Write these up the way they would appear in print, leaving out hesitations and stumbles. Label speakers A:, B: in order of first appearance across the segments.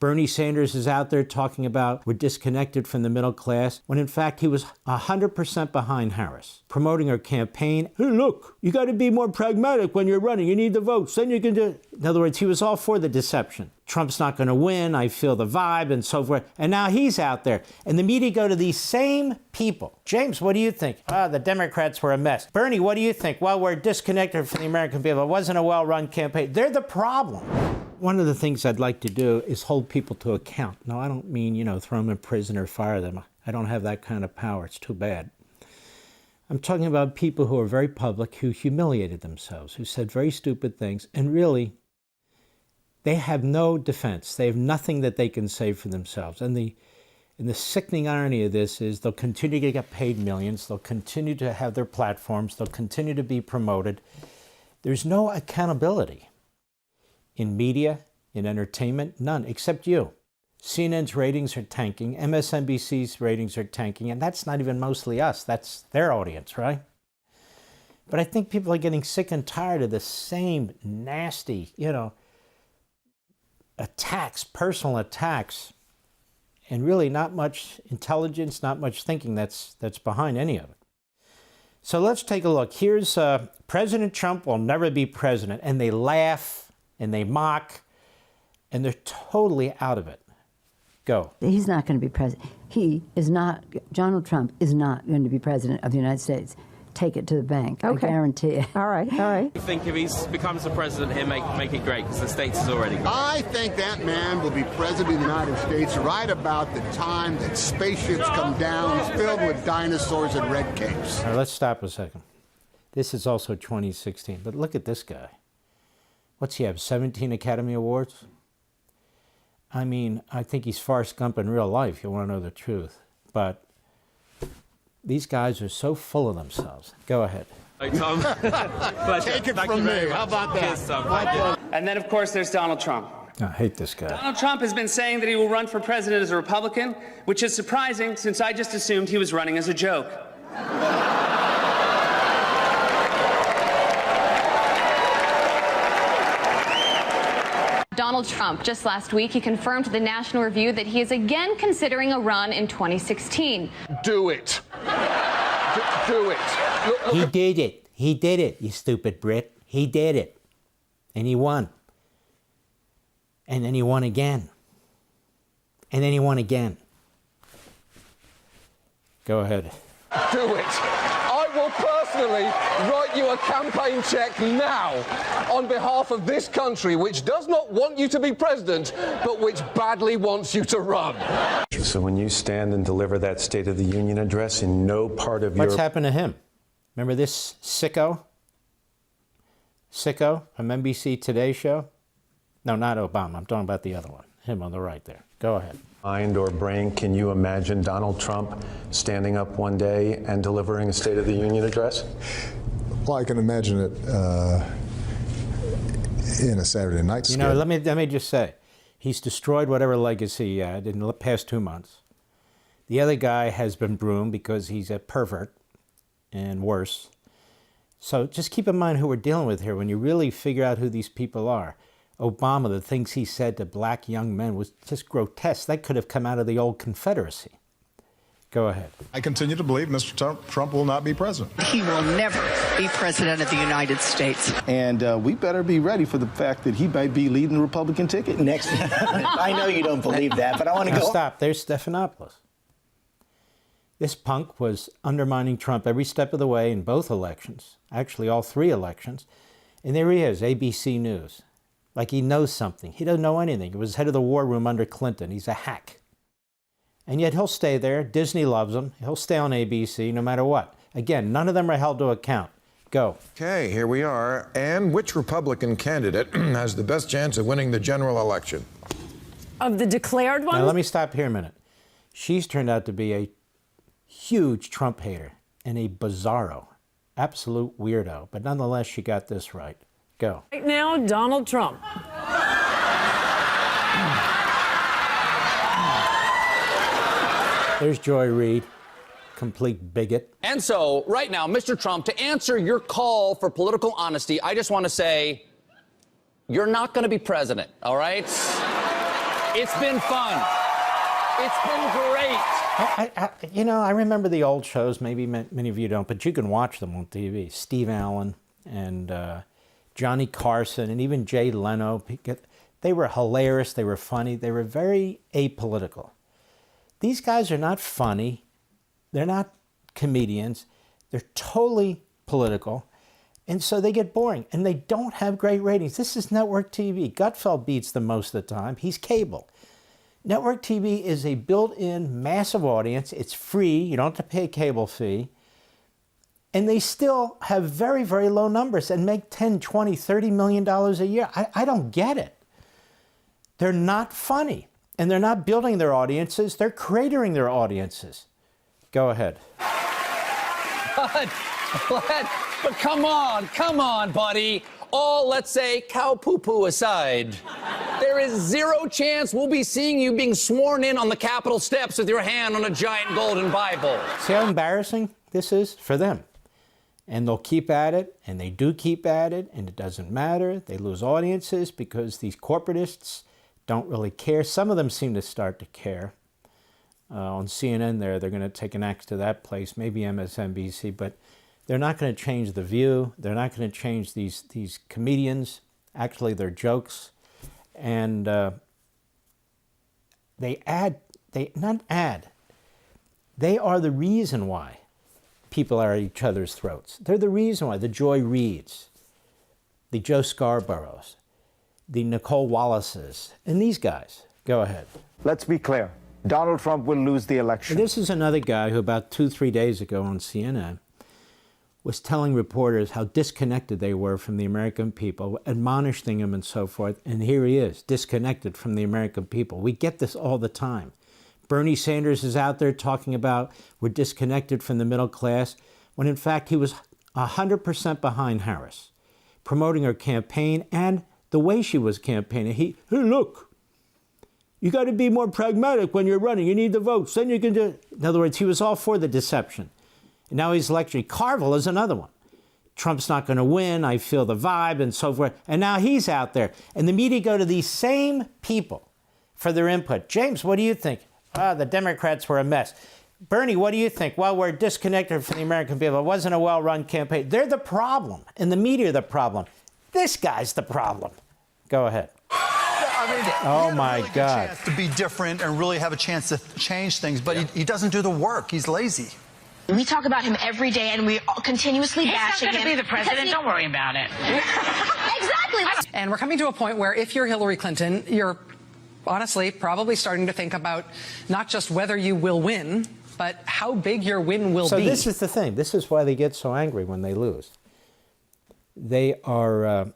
A: Bernie Sanders is out there talking about we're disconnected from the middle class, when in fact he was 100% behind Harris, promoting her campaign. Hey, look, you got to be more pragmatic when you're running. You need the votes, then you can do it. In other words, he was all for the deception. Trump's not going to win, I feel the vibe, and so forth. And now he's out there. And the media go to these same people. James, what do you think? The Democrats were a mess. Bernie, what do you think? Well, we're disconnected from the American people. It wasn't a well-run campaign. They're the problem. One of the things I'd like to do is hold people to account. No, I don't mean, throw them in prison or fire them. I don't have that kind of power. It's too bad. I'm talking about people who are very public, who humiliated themselves, who said very stupid things, and really, they have no defense. They have nothing that they can say for themselves. And the sickening irony of this is they'll continue to get paid millions. They'll continue to have their platforms. They'll continue to be promoted. There's no accountability in media, in entertainment, none, except you. CNN's ratings are tanking. MSNBC's ratings are tanking. And that's not even mostly us. That's their audience, right? But I think people are getting sick and tired of the same nasty, attacks, personal attacks, and really not much intelligence, not much thinking that's behind any of it. So let's take a look. Here's President Trump will never be president, and they laugh and they mock, and they're totally out of it. Go.
B: He's not going to be president. Donald Trump is not going to be president of the United States. Take it to the bank. Okay. I guarantee it.
C: All right, all right.
D: I think if he becomes the president, he'll make it great, because the States is already great.
E: I think that man will be president of the United States right about the time that spaceships come down filled with dinosaurs and red capes.
A: All right, let's stop a second. This is also 2016, but look at this guy. What's he have, 17 Academy Awards? I mean, I think he's Forrest Gump in real life, if you want to know the truth. But these guys are so full of themselves. Go ahead.
D: Hey, Tom.
E: Take it from me. How about that?
D: Cheers, Tom.
F: And then, of course, there's Donald Trump.
A: I hate this guy.
F: Donald Trump has been saying that he will run for president as a Republican, which is surprising since I just assumed he was running as a joke.
G: Donald Trump, just last week, he confirmed to the National Review that he is again considering a run in 2016.
E: Do it. Do it. Look.
A: He did it. He did it, you stupid Brit. He did it. And he won. And then he won again. And then he won again. Go ahead.
H: Do it. I will personally write you a campaign check now on behalf of this country, which does not want you to be president, but which badly wants you to run.
I: So when you stand and deliver that State of the Union address, in no part of
A: What's happened to him? Remember this sicko? Sicko from NBC Today show? No, not Obama. I'm talking about the other one. Him on the right there. Go ahead.
I: Mind or brain, can you imagine Donald Trump standing up one day and delivering a State of the Union address?
J: Well, I can imagine it in a Saturday night skit.
A: Let me just say, he's destroyed whatever legacy he had in the past 2 months. The other guy has been broomed because he's a pervert and worse. So just keep in mind who we're dealing with here when you really figure out who these people are. Obama, the things he said to black young men was just grotesque. That could have come out of the old Confederacy. Go ahead.
J: I continue to believe Mr. Trump will not be president.
K: He will never be president of the United States.
L: And we better be ready for the fact that he might be leading the Republican ticket next. I know you don't believe that, but I want to go.
A: Stop. There's Stephanopoulos. This punk was undermining Trump every step of the way in both elections, actually all 3 elections. And there he is, ABC News. Like he knows something. He doesn't know anything. He was head of the war room under Clinton. He's a hack. And yet he'll stay there. Disney loves him. He'll stay on ABC no matter what. Again, none of them are held to account. Go.
M: Okay, here we are. And which Republican candidate has the best chance of winning the general election?
C: Of the declared one?
A: Now, let me stop here a minute. She's turned out to be a huge Trump hater and a bizarro, absolute weirdo. But nonetheless, she got this right. Go.
C: Right now, Donald Trump.
A: There's Joy Reid, complete bigot.
N: And so, right now, Mr. Trump, to answer your call for political honesty, I just want to say, you're not going to be president, all right? It's been fun. It's been great.
A: I remember the old shows. Maybe many of you don't, but you can watch them on TV. Steve Allen and Johnny Carson and even Jay Leno. They were hilarious. They were funny. They were very apolitical. These guys are not funny. They're not comedians. They're totally political. And so they get boring. And they don't have great ratings. This is network TV. Gutfeld beats them most of the time. He's cable. Network TV is a built-in massive audience. It's free. You don't have to pay a cable fee. And they still have very, very low numbers and make $10, $20, $30 million a year. I don't get it. They're not funny. And they're not building their audiences. They're cratering their audiences. Go ahead.
N: But come on, buddy. All, let's say, cow poo-poo aside, there is zero chance we'll be seeing you being sworn in on the Capitol steps with your hand on a giant golden Bible.
A: See how embarrassing this is for them? And they'll keep at it, and they do keep at it, and it doesn't matter. They lose audiences because these corporatists don't really care. Some of them seem to start to care. On CNN they're going to take an axe to that place, maybe MSNBC, but they're not going to change The View. They're not going to change these comedians. Actually, they're jokes. And they are the reason why people are at each other's throats. They're the reason why the Joy Reids, the Joe Scarboroughs, the Nicole Wallaces, and these guys. Go ahead.
O: Let's be clear. Donald Trump will lose the election.
A: And this is another guy who about 2-3 days ago on CNN was telling reporters how disconnected they were from the American people, admonishing them and so forth. And here he is, disconnected from the American people. We get this all the time. Bernie Sanders is out there talking about we're disconnected from the middle class, when in fact he was 100% behind Harris, promoting her campaign and the way she was campaigning. Hey, look, you got to be more pragmatic when you're running. You need the votes. Then you can do it. In other words, he was all for the deception. And now he's lecturing. Carville is another one. Trump's not going to win. I feel the vibe and so forth. And now he's out there. And the media go to these same people for their input. James, what do you think? The Democrats were a mess. Bernie, what do you think? Well, we're disconnected from the American people. It wasn't a well-run campaign. They're the problem. And the media are the problem. This guy's the problem. Go ahead. Oh my God!
P: Chance to be different and really have a chance to change things, but he doesn't do the work. He's lazy.
Q: We talk about him every day, and we continuously bash him. He's not going to be the president. Don't worry about it. Exactly.
R: And we're coming to a point where if you're Hillary Clinton, you're honestly probably starting to think about not just whether you will win, but how big your win will be.
A: So this is the thing. This is why they get so angry when they lose. They are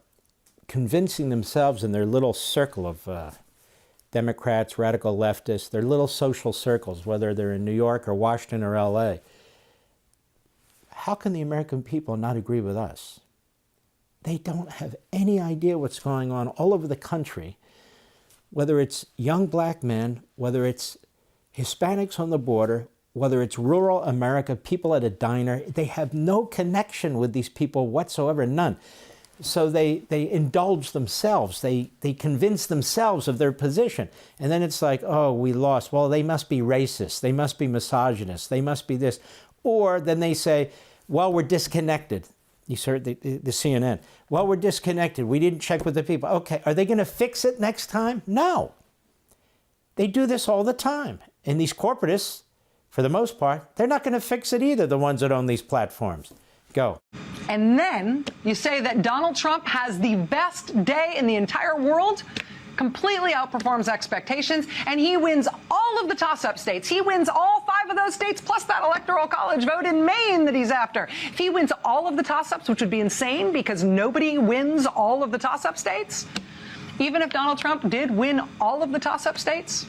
A: convincing themselves in their little circle of Democrats, radical leftists, their little social circles, whether they're in New York or Washington or LA. How can the American people not agree with us? They don't have any idea what's going on all over the country, whether it's young black men, whether it's Hispanics on the border, whether it's rural America, people at a diner. They have no connection with these people whatsoever, none. So they indulge themselves. They convince themselves of their position. And then it's like, oh, we lost. Well, they must be racist. They must be misogynist. They must be this. Or then they say, well, we're disconnected. You heard the CNN. Well, we're disconnected. We didn't check with the people. Okay, are they going to fix it next time? No. They do this all the time. And these corporatists, for the most part, they're not going to fix it either, the ones that own these platforms. Go.
R: And then you say that Donald Trump has the best day in the entire world, completely outperforms expectations, and he wins all of the toss-up states. He wins all 5 of those states, plus that electoral college vote in Maine that he's after. If he wins all of the toss-ups, which would be insane because nobody wins all of the toss-up states, even if Donald Trump did win all of the toss-up states,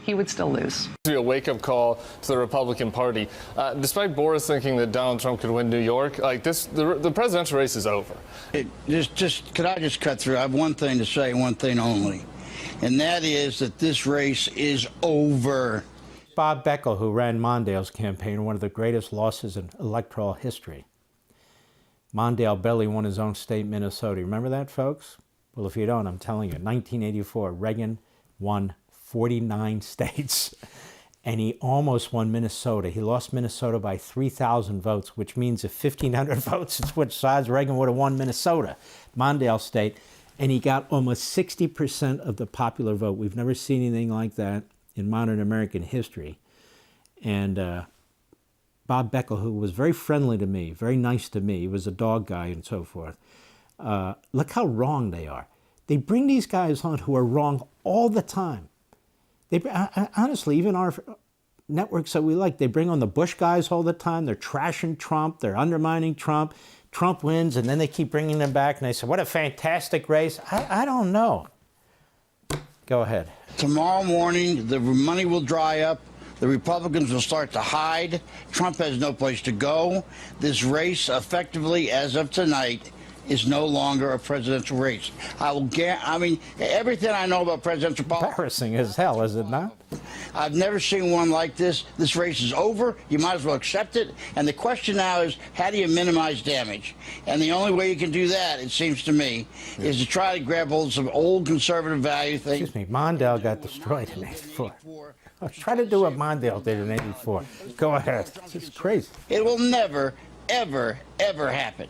R: he would still lose.
S: A wake-up call to the Republican Party. Despite Boris thinking that Donald Trump could win New York, like this, the presidential race is over.
T: Could I just cut through? I have one thing to say, one thing only, and that is that this race is over.
A: Bob Beckel, who ran Mondale's campaign, one of the greatest losses in electoral history. Mondale barely won his own state, Minnesota. Remember that, folks? Well, if you don't, I'm telling you, 1984, Reagan won 49 states. And he almost won Minnesota. He lost Minnesota by 3,000 votes, which means if 1,500 votes had switched sides, Reagan would have won Minnesota, Mondale State. And he got almost 60% of the popular vote. We've never seen anything like that in modern American history. And Bob Beckel, who was very friendly to me, very nice to me, he was a dog guy and so forth. Look how wrong they are. They bring these guys on who are wrong all the time. They, honestly, even our networks that we like, they bring on the Bush guys all the time. They're trashing Trump. They're undermining Trump. Trump wins, and then they keep bringing them back, and they say, what a fantastic race. I don't know. Go ahead.
T: Tomorrow morning, the money will dry up. The Republicans will start to hide. Trump has no place to go. This race, effectively, as of tonight, is no longer a presidential race. I mean, everything I know about presidential politics.
A: Embarrassing as hell, is it not?
T: I've never seen one like this. This race is over. You might as well accept it. And the question now is, how do you minimize damage? And the only way you can do that, it seems to me, is to try to grab hold of some old conservative value things.
A: Excuse me, Mondale got destroyed in '84. Try to do what Mondale did in '84. Go ahead. This is crazy.
T: It will never, ever, ever happen.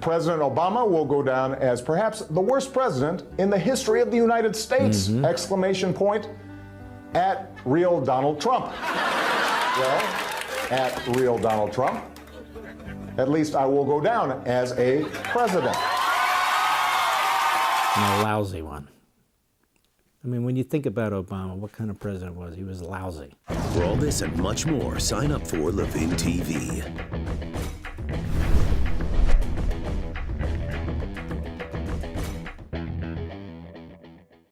J: President Obama will go down as perhaps the worst president in the history of the United States! Exclamation point at real Donald Trump. Well, at real Donald Trump, at least I will go down as a president.
A: And a lousy one. I mean, when you think about Obama, what kind of president was he? He was lousy.
U: For all this and much more, sign up for Levin TV.